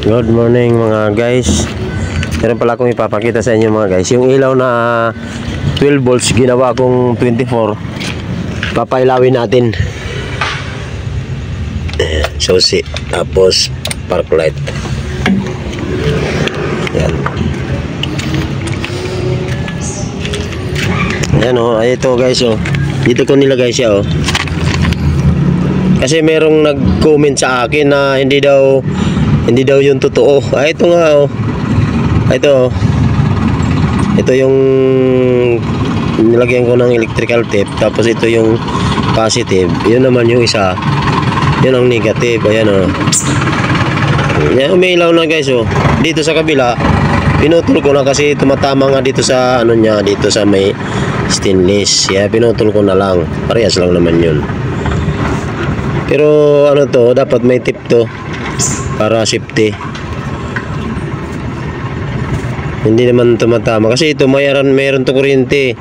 Good morning mga guys. Meron pala akong ipapakita sa inyo mga guys. Yung ilaw na 12 volts ginawa kong 24. Papailawin natin. Susi. Tapos park light. Yan. Yan o. Ay ito guys o. Dito ko nilagay siya o. Kasi merong nag-comment sa akin na hindi daw yung totoo. Ay ito nga oh. Ito. Ito yung nilagyan ko ng electrical tape. Tapos ito yung positive. Yun naman yung isa. Yun ang negative. Ayan oh. Yan, umiilaw na guys oh. Dito sa kabila, pinutol ko na kasi tumatama nga dito sa ano niya, dito sa may stainless. Yeah, pinutol ko na lang. Parehas lang naman yun. Pero ano to, dapat may tip to para safety. Hindi naman tumatama kasi ito mayroon to kuryente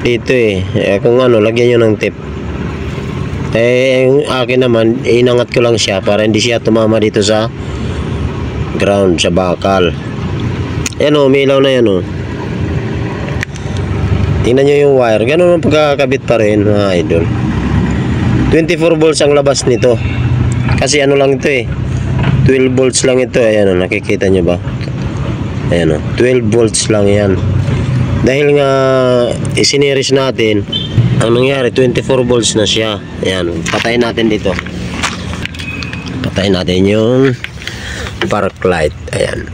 dito eh. Kung ano, lagyan nyo ng tip. Yung akin naman, inangat ko lang siya para hindi siya tumama dito sa ground, sa bakal. Ayan o, umilaw na yan o. Tingnan nyo yung wire. Ganun ang pagkakabit pa rin mga idol. 24 volts ang labas nito. Kasi ano lang ito eh, 12 volts lang ito. Ayan o, nakikita nyo ba? Ayan o, 12 volts lang yan. Dahil nga isiniris natin, ang nangyari 24 volts na siya. Ayan, patayin natin dito. Patayin natin yung park light. Ayan.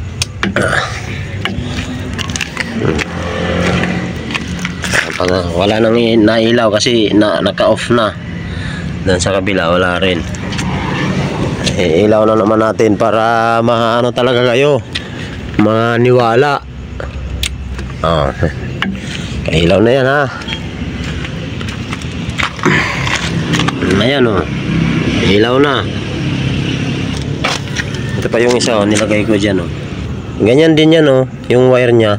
Wala nang nailaw kasi naka-off na. Dan sa kabila wala rin. Ilaw na naman natin para maano talaga kayo, maniwala. Kailaw na yan ha. Ayan o, ilaw na. Ito pa yung isa o, nilagay ko dyan o. Ganyan din yan o, yung wire nya.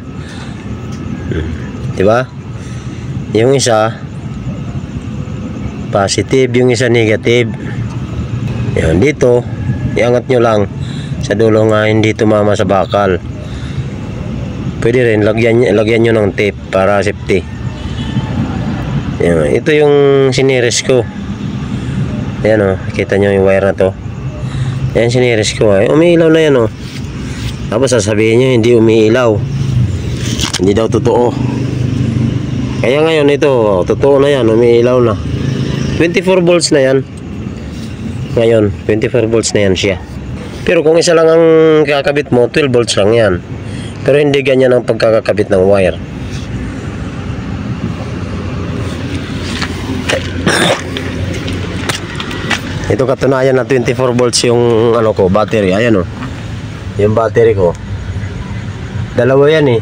Diba? Yung isa positive, yung isa negative. Yan, dito iangat nyo lang sa dulo nga hindi tumama sa bakal. Pwede rin lagyan nyo ng tape para safety. Yan, ito yung siniris ko. Ayan o, kita nyo yung wire na to. Ayan, siniris ko. Ay, umiilaw na yan o. Tapos sasabihin nyo hindi umiilaw, hindi daw totoo. Kaya ngayon ito, totoo na yan, umiilaw na. 24 volts na yan. Ngayon 24 volts na yan siya. Pero kung isa lang ang kakabit mo, 12 volts lang yan. Pero hindi ganyan ang pagkakabit ng wire. Ito katunayan na 24 volts yung ano ko, battery. Ayan o, yung battery ko. Dalawa yan eh.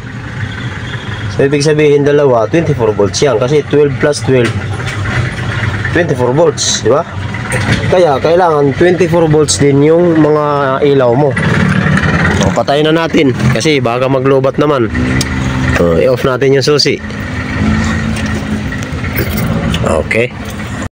So ibig sabihin dalawa, 24 volts yan. Kasi 12 plus 12, 24 volts, di ba? Kaya kailangan 24 volts din yung mga ilaw mo. So, patayin na natin kasi baka maglobat naman. I-off natin yung susi. Okay.